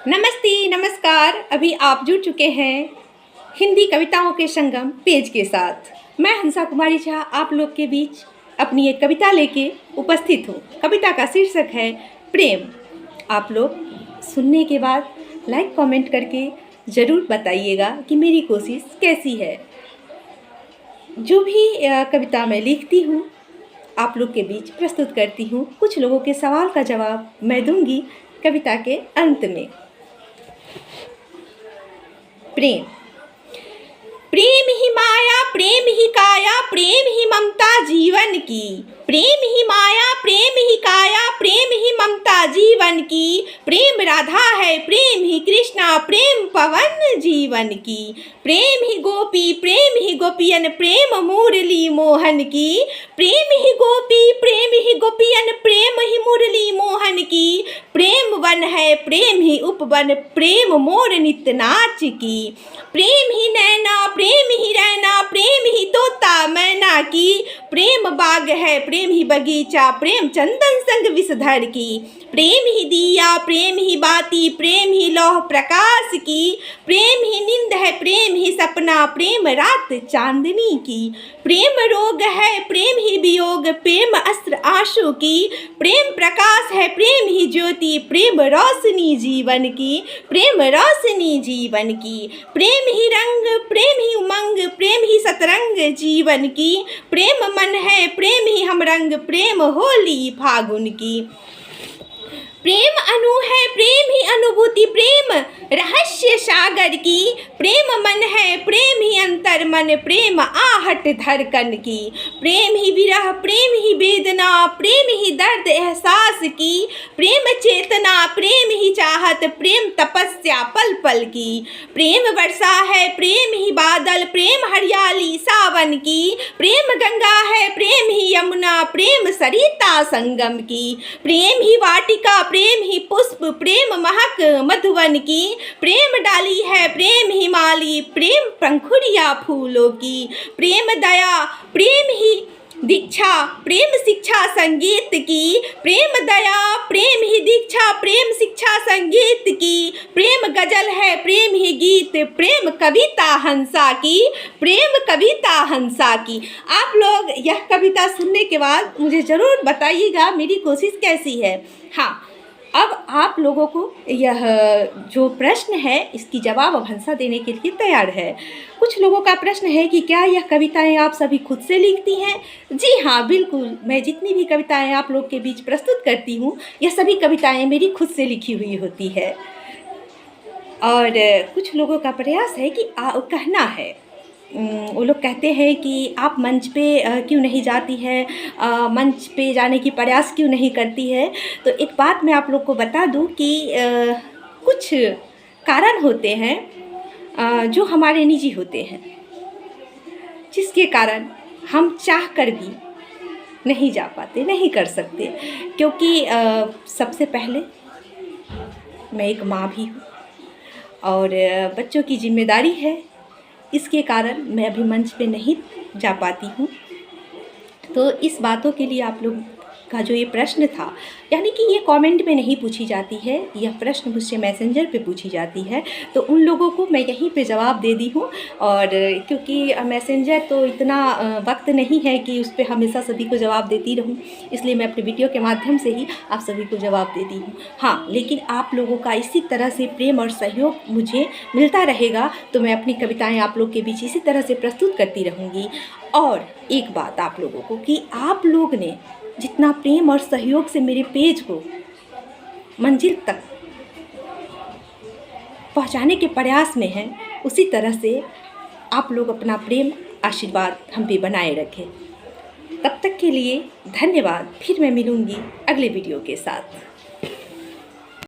नमस्ते नमस्कार। अभी आप जुड़ चुके हैं हिंदी कविताओं के संगम पेज के साथ। मैं हंसा कुमारी झा आप लोग के बीच अपनी एक कविता लेके उपस्थित हूँ। कविता का शीर्षक है प्रेम। आप लोग सुनने के बाद लाइक कमेंट करके ज़रूर बताइएगा कि मेरी कोशिश कैसी है। जो भी कविता मैं लिखती हूँ आप लोग के बीच प्रस्तुत करती हूँ। कुछ लोगों के सवाल का जवाब मैं दूंगी कविता के अंत में। प्रेम। प्रेम ही माया प्रेम ही काया प्रेम ही ममता जीवन की। प्रेम ही माया प्रेम ही काया प्रेम ही ममता जीवन की। प्रेम राधा है प्रेम ही कृष्णा प्रेम पवन जीवन की। प्रेम ही गोपियन प्रेम मुरली मोहन की। प्रेम ही गोपियन प्रेम ही मुरली मोहन की। प्रेम वन है प्रेम ही उपवन प्रेम मोर नित्य नाच की। प्रेम ही नैना प्रेम ही रैना प्रेम ही तोता मैना की। प्रेम बाग है प्रेम ही बगीचा प्रेम चंदन संग विषधर की। प्रेम ही दिया प्रेम ही बाती प्रेम ही लौह प्रकाश की। प्रेम ही नींद है प्रेम ही सपना प्रेम रात चांदनी की। प्रेम रोग है प्रेम ही वियोग प्रेम अस्त्र आंसू की। प्रेम प्रकाश है प्रेम ही ज्योति प्रेम रोशनी जीवन की। प्रेम रोशनी जीवन की। प्रेम ही रंग प्रेम ही उमंग प्रेम ही सतरंग जीवन की। प्रेम मन है प्रेम ही हमरंग प्रेम होली फागुन की। प्रेम अनु है प्रेम ही अनुभूति प्रेम रहस्य सागर की। प्रेम मन है प्रेम ही अंतर मन प्रेम आहट धड़कन की। प्रेम ही विरह प्रेम ही वेदना प्रेम ही दर्द एहसास की। प्रेम चेतना प्रेम ही चाहत प्रेम तपस्या पल पल की। प्रेम वर्षा है प्रेम ही बादल प्रेम हरियाली सावन की। प्रेम गंगा है प्रेम ही यमुना प्रेम सरिता संगम की। प्रेम ही वाटिका प्रेम ही पुष्प प्रेम महक मधुवन की। प्रेम डाली है प्रेम ही माली प्रेम पंखुड़िया फूलों की। प्रेम दया प्रेम ही दीक्षा प्रेम शिक्षा संगीत की। प्रेम दया प्रेम ही दीक्षा प्रेम शिक्षा संगीत की। प्रेम गजल है प्रेम ही गीत प्रेम कविता हंसा की। प्रेम कविता हंसा की। आप लोग यह कविता सुनने के बाद मुझे ज़रूर बताइएगा मेरी कोशिश कैसी है। हाँ, अब आप लोगों को यह जो प्रश्न है इसकी जवाब अब हंसा देने के लिए तैयार है। कुछ लोगों का प्रश्न है कि क्या यह कविताएं आप सभी खुद से लिखती हैं? जी हाँ, बिल्कुल। मैं जितनी भी कविताएं आप लोग के बीच प्रस्तुत करती हूँ यह सभी कविताएं मेरी खुद से लिखी हुई होती है। और कुछ लोगों का प्रयास है कि कहना है, वो लोग कहते हैं कि आप मंच पे क्यों नहीं जाती है, मंच पे जाने की प्रयास क्यों नहीं करती है। तो एक बात मैं आप लोग को बता दूं कि कुछ कारण होते हैं जो हमारे निजी होते हैं, जिसके कारण हम चाह कर भी नहीं जा पाते, नहीं कर सकते। क्योंकि सबसे पहले मैं एक माँ भी हूँ और बच्चों की जिम्मेदारी है, इसके कारण मैं अभी मंच पे नहीं जा पाती हूँ। तो इस बातों के लिए आप लोग का जो ये प्रश्न था, यानी कि ये कमेंट में नहीं पूछी जाती है, यह प्रश्न मुझसे मैसेंजर पे पूछी जाती है, तो उन लोगों को मैं यहीं पे जवाब दे दी हूँ। और क्योंकि मैसेंजर तो इतना वक्त नहीं है कि उस पर हमेशा सभी को जवाब देती रहूँ, इसलिए मैं अपने वीडियो के माध्यम से ही आप सभी को जवाब देती हूँ। हाँ, लेकिन आप लोगों का इसी तरह से प्रेम और सहयोग मुझे मिलता रहेगा तो मैं अपनी कविताएँ आप लोग के बीच इसी तरह से प्रस्तुत करती रहूँगी। और एक बात आप लोगों को कि आप लोग ने जितना प्रेम और सहयोग से मेरे पेज को मंजिल तक पहुंचाने के प्रयास में हैं, उसी तरह से आप लोग अपना प्रेम आशीर्वाद हम पे बनाए रखें। तब तक के लिए धन्यवाद। फिर मैं मिलूंगी अगले वीडियो के साथ।